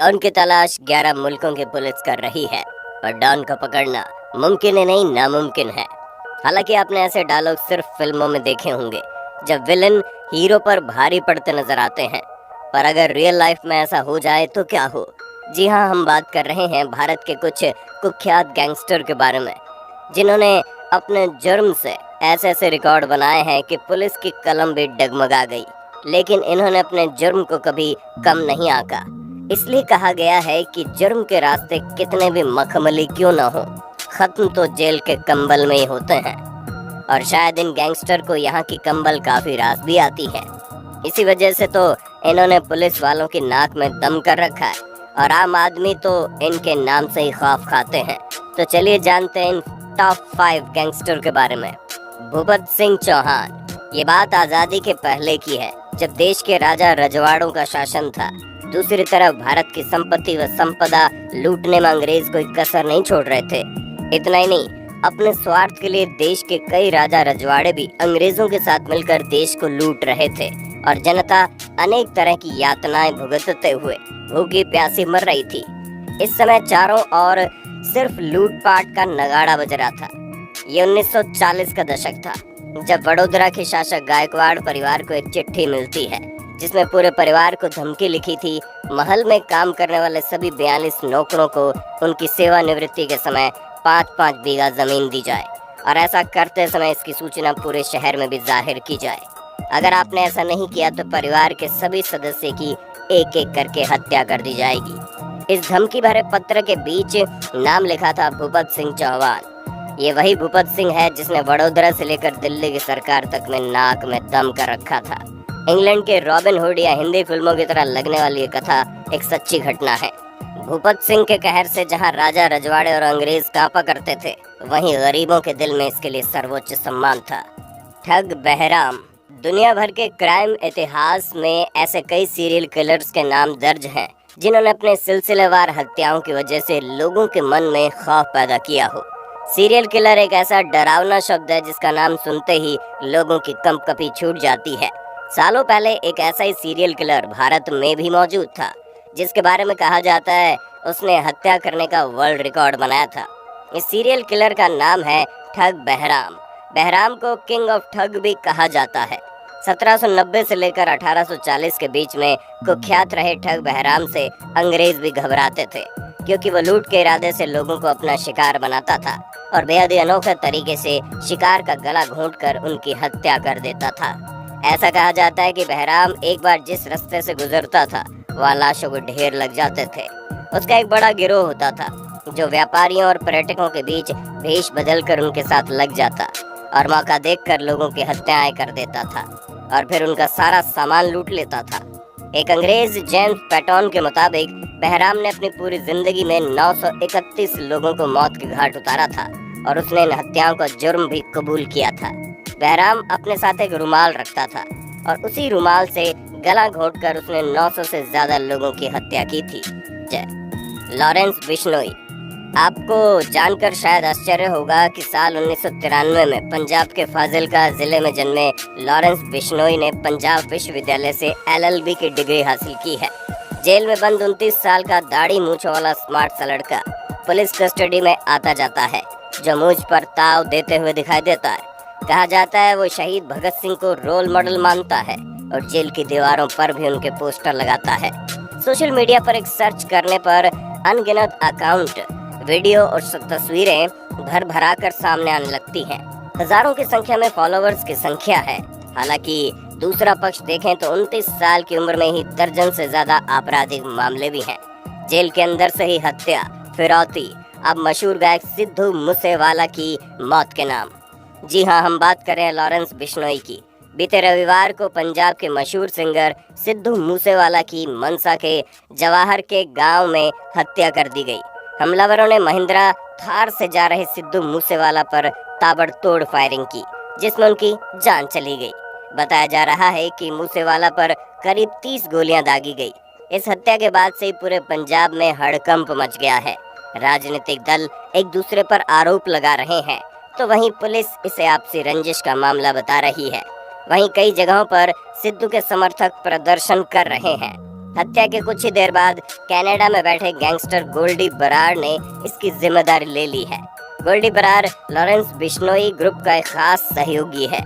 Don की तलाश 11 मुल्कों की पुलिस कर रही है और डॉन को पकड़ना मुमकिन ही नहीं नामुमकिन है। हालांकि आपने ऐसे डायलॉग सिर्फ फिल्मों में देखे होंगे जब विलन हीरो पर भारी पड़ते नजर आते हैं, पर अगर रियल लाइफ में ऐसा हो जाए तो क्या हो। जी हाँ, हम बात कर रहे हैं भारत के कुछ कुख्यात गैंगस्टर के बारे में, जिन्होंने अपने जुर्म से ऐसे ऐसे रिकॉर्ड बनाए हैं कि पुलिस की कलम भी डगमगा गई, लेकिन इन्होंने अपने जुर्म को कभी कम नहीं आंका। इसलिए कहा गया है कि जुर्म के रास्ते कितने भी मखमली क्यों ना हो, खत्म तो जेल के कंबल में ही होते हैं। और शायद इन गैंगस्टर को यहाँ की कंबल काफी रास भी आती है। इसी वजह से तो इन्होंने पुलिस वालों की नाक में दम कर रखा है और आम आदमी तो इनके नाम से ही खौफ खाते हैं। तो चलिए जानते हैं इन टॉप 5 गैंगस्टर के बारे में। भूपत सिंह चौहान। ये बात आज़ादी के पहले की है, जब देश के राजा रजवाड़ों का शासन था। दूसरी तरफ भारत की संपत्ति व संपदा लूटने में अंग्रेज कोई कसर नहीं छोड़ रहे थे। इतना ही नहीं, अपने स्वार्थ के लिए देश के कई राजा रजवाड़े भी अंग्रेजों के साथ मिलकर देश को लूट रहे थे और जनता अनेक तरह की यातनाएं भुगतते हुए भूखी प्यासी मर रही थी। इस समय चारों ओर सिर्फ लूटपाट का नगाड़ा बज रहा था। ये 1940 का दशक था, जब वडोदरा के शासक गायकवाड़ परिवार को एक चिट्ठी मिलती है जिसमें पूरे परिवार को धमकी लिखी थी। महल में काम करने वाले सभी 42 नौकरों को उनकी सेवानिवृत्ति के समय 5-5 बीघा जमीन दी जाए और ऐसा करते समय इसकी सूचना पूरे शहर में भी जाहिर की जाए। अगर आपने ऐसा नहीं किया तो परिवार के सभी सदस्य की एक एक करके हत्या कर दी जाएगी। इस धमकी भरे पत्र के बीच नाम लिखा था भूपत सिंह चौहान। ये वही भूपत सिंह है जिसने वडोदरा से लेकर दिल्ली की सरकार तक में नाक में दम कर रखा था। इंग्लैंड के रॉबिन हुड या हिंदी फिल्मों की तरह लगने वाली ये कथा एक सच्ची घटना है। भूपत सिंह के कहर से जहां राजा रजवाड़े और अंग्रेज कांपा करते थे, वहीं गरीबों के दिल में इसके लिए सर्वोच्च सम्मान था। ठग बहराम। दुनिया भर के क्राइम इतिहास में ऐसे कई सीरियल किलर्स के नाम दर्ज हैं जिन्होंने अपने सिलसिलेवार हत्याओं की वजह से लोगों के मन में खौफ पैदा किया हो। सीरियल किलर एक ऐसा डरावना शब्द है जिसका नाम सुनते ही लोगों की कंपकपी छूट जाती है। सालों पहले एक ऐसा ही सीरियल किलर भारत में भी मौजूद था, जिसके बारे में कहा जाता है उसने हत्या करने का वर्ल्ड रिकॉर्ड बनाया था। इस सीरियल किलर का नाम है ठग बहराम। बहराम को किंग ऑफ ठग भी कहा जाता है। 1790 से लेकर 1840 के बीच में कुख्यात रहे ठग बहराम से अंग्रेज भी घबराते थे, क्योंकि वो लूट के इरादे से लोगों को अपना शिकार बनाता था और बेहद ही अनोखे तरीके से शिकार का गला घोंटकर उनकी हत्या कर देता था। ऐसा कहा जाता है कि बहराम एक बार जिस रास्ते से गुजरता था वहाँ लाशों के ढेर लग जाते थे। उसका एक बड़ा गिरोह होता था जो व्यापारियों और पर्यटकों के बीच भेष बदलकर उनके साथ लग जाता और मौका देखकर लोगों की हत्याएं कर देता था और फिर उनका सारा सामान लूट लेता था। एक अंग्रेज जेम्स पैटॉन के मुताबिक बहराम ने अपनी पूरी जिंदगी में 931 लोगों को मौत के घाट उतारा था और उसने इन हत्याओं का जुर्म भी कबूल किया था। बहराम अपने साथ एक रुमाल रखता था और उसी रुमाल से गला घोंटकर उसने 900 से ज्यादा लोगों की हत्या की थी। जय। लॉरेंस बिश्नोई। आपको जानकर शायद आश्चर्य होगा कि साल 1993 में पंजाब के फाजिलका जिले में जन्मे लॉरेंस बिश्नोई ने पंजाब विश्वविद्यालय से LLB की डिग्री हासिल की है। जेल में बंद 29 साल का दाढ़ी मूंछों वाला स्मार्ट सा लड़का पुलिस कस्टडी में आता जाता है, जो मुझ पर ताव देते हुए दिखाई देता है। कहा जाता है वो शहीद भगत सिंह को रोल मॉडल मानता है और जेल की दीवारों पर भी उनके पोस्टर लगाता है। सोशल मीडिया पर एक सर्च करने पर अनगिनत अकाउंट, वीडियो और तस्वीरें भर भरा कर सामने आने लगती हैं। हजारों की संख्या में फॉलोअर्स की संख्या है। हालांकि दूसरा पक्ष देखें तो 29 साल की उम्र में ही दर्जन से ज्यादा आपराधिक मामले भी हैं। जेल के अंदर से ही हत्या, फिरौती, अब मशहूर गायक सिद्धू मूसेवाला की मौत के नाम। जी हाँ, हम बात कर रहे हैं लॉरेंस बिश्नोई की। बीते रविवार को पंजाब के मशहूर सिंगर सिद्धू मूसेवाला की मनसा के जवाहर के गांव में हत्या कर दी गई। हमलावरों ने महिंद्रा थार से जा रहे सिद्धू मूसेवाला पर ताबड़तोड़ फायरिंग की, जिसमें उनकी जान चली गई। बताया जा रहा है कि मूसेवाला पर करीब 30 गोलियां दागी गई। इस हत्या के बाद से ही पूरे पंजाब में हड़कंप मच गया है। राजनीतिक दल एक दूसरे पर आरोप लगा रहे हैं, तो वहीं पुलिस इसे आपसी रंजिश का मामला बता रही है। वहीं कई जगहों पर सिद्धू के समर्थक प्रदर्शन कर रहे हैं। हत्या के कुछ ही देर बाद कनाडा में बैठे गैंगस्टर गोल्डी बरार ने इसकी जिम्मेदारी ले ली है। गोल्डी बरार लॉरेंस बिश्नोई ग्रुप का एक खास सहयोगी है।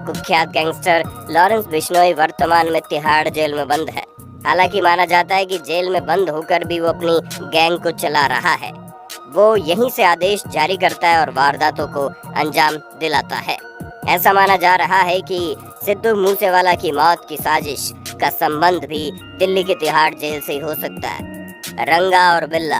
कुख्यात गैंगस्टर लॉरेंस बिश्नोई वर्तमान में तिहाड़ जेल में बंद है। हालांकि माना जाता है कि जेल में बंद होकर भी वो अपनी गैंग को चला रहा है। वो यहीं से आदेश जारी करता है और वारदातों को अंजाम दिलाता है। ऐसा माना जा रहा है कि सिद्धू मूसेवाला की मौत की साजिश का संबंध भी दिल्ली के तिहाड़ जेल से ही हो सकता है। रंगा और बिल्ला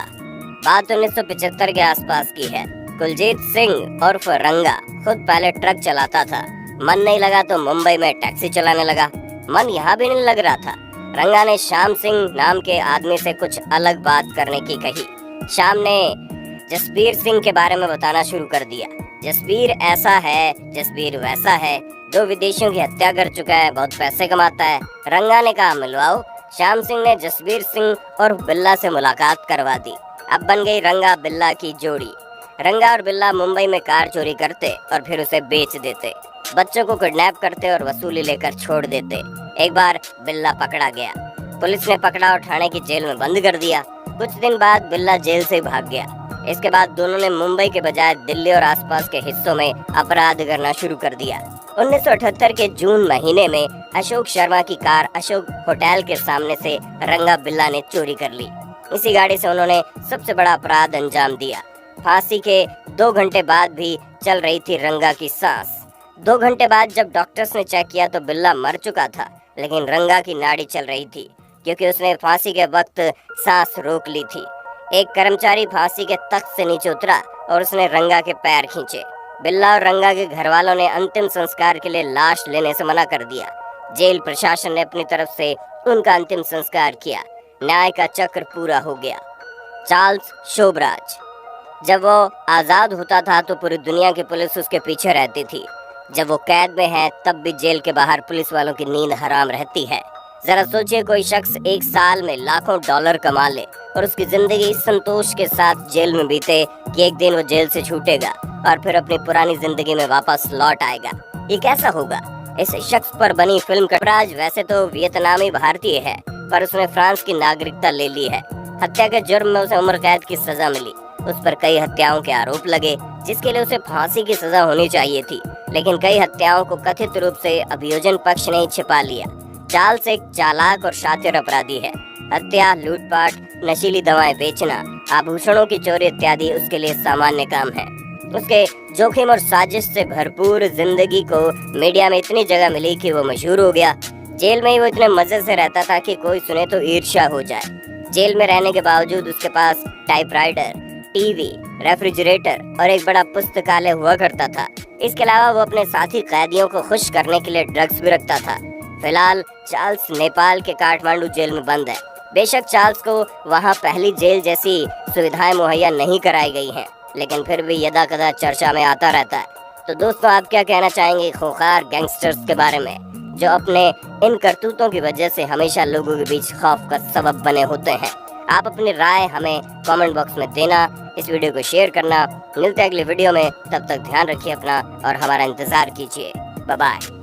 बात 1975 के आसपास की है। कुलजीत सिंह उर्फ रंगा खुद पहले ट्रक चलाता था। मन नहीं लगा तो मुंबई में टैक्सी चलाने लगा। मन यहाँ भी नहीं लग रहा था। रंगा ने श्याम सिंह नाम के आदमी से कुछ अलग बात करने की कही। श्याम ने जसबीर सिंह के बारे में बताना शुरू कर दिया। जसबीर ऐसा है, जसबीर वैसा है, 2 विदेशियों की हत्या कर चुका है, बहुत पैसे कमाता है। रंगा ने कहा मिलवाओ। श्याम सिंह ने जसबीर सिंह और बिल्ला से मुलाकात करवा दी। अब बन गई रंगा बिल्ला की जोड़ी। रंगा और बिल्ला मुंबई में कार चोरी करते और फिर उसे बेच देते। बच्चों को किडनैप करते और वसूली लेकर छोड़ देते। एक बार बिल्ला पकड़ा गया। पुलिस ने पकड़ा और थाने की जेल में बंद कर दिया। कुछ दिन बाद बिल्ला जेल से भाग गया। इसके बाद दोनों ने मुंबई के बजाय दिल्ली और आसपास के हिस्सों में अपराध करना शुरू कर दिया। 1978 के जून महीने में अशोक शर्मा की कार अशोक होटल के सामने से रंगा बिल्ला ने चोरी कर ली। इसी गाड़ी से उन्होंने सबसे बड़ा अपराध अंजाम दिया। फांसी के 2 घंटे बाद भी चल रही थी रंगा की सांस। 2 घंटे बाद जब डॉक्टर्स ने चेक किया तो बिल्ला मर चुका था, लेकिन रंगा की नाड़ी चल रही थी क्योंकि उसने फांसी के वक्त सांस रोक ली थी। एक कर्मचारी फांसी के तख्त से नीचे उतरा और उसने रंगा के पैर खींचे। बिल्ला और रंगा के घर वालों ने अंतिम संस्कार के लिए लाश लेने से मना कर दिया। जेल प्रशासन ने अपनी तरफ से उनका अंतिम संस्कार किया। न्याय का चक्र पूरा हो गया। चार्ल्स शोबराज जब वो आजाद होता था तो पूरी दुनिया की पुलिस उसके पीछे रहती थी। जब वो कैद में है तब भी जेल के बाहर पुलिस वालों की नींद हराम रहती है। जरा सोचिए, कोई शख्स 1 साल में लाखों डॉलर कमा ले और उसकी जिंदगी इस संतोष के साथ जेल में बीते कि एक दिन वो जेल से छूटेगा और फिर अपनी पुरानी जिंदगी में वापस लौट आएगा। ये कैसा होगा? इस शख्स पर बनी फिल्म का राज वैसे तो वियतनामी भारतीय है, पर उसने फ्रांस की नागरिकता ले ली है। हत्या के जुर्म में उसे उम्र कैद की सजा मिली। उस पर कई हत्याओं के आरोप लगे, जिसके लिए उसे फांसी की सजा होनी चाहिए थी, लेकिन कई हत्याओं को कथित रूप से अभियोजन पक्ष ने छिपा लिया। चार्ल्स एक चालाक और शातिर अपराधी है। हत्या, लूटपाट, नशीली दवाएं बेचना, आभूषणों की चोरी इत्यादि उसके लिए सामान्य काम है। उसके जोखिम और साजिश से भरपूर जिंदगी को मीडिया में इतनी जगह मिली कि वो मशहूर हो गया। जेल में ही वो इतने मजे से रहता था कि कोई सुने तो ईर्ष्या हो जाए। जेल में रहने के बावजूद उसके पास टाइपराइटर, टीवी, रेफ्रिजरेटर और एक बड़ा पुस्तकालय हुआ करता था। इसके अलावा वो अपने साथी कैदियों को खुश करने के लिए ड्रग्स भी रखता था। फिलहाल चार्ल्स नेपाल के काठमांडू जेल में बंद है। बेशक चार्ल्स को वहाँ पहली जेल जैसी सुविधाएं मुहैया नहीं कराई गई हैं, लेकिन फिर भी यदा कदा चर्चा में आता रहता है। तो दोस्तों, आप क्या कहना चाहेंगे खूंखार गैंगस्टर्स के बारे में, जो अपने इन करतूतों की वजह से हमेशा लोगों के बीच खौफ का सबब बने होते हैं? आप अपनी राय हमें कमेंट बॉक्स में देना। इस वीडियो को शेयर करना। मिलते हैं अगली वीडियो में। तब तक ध्यान रखिए अपना और हमारा इंतजार कीजिए। Bye bye.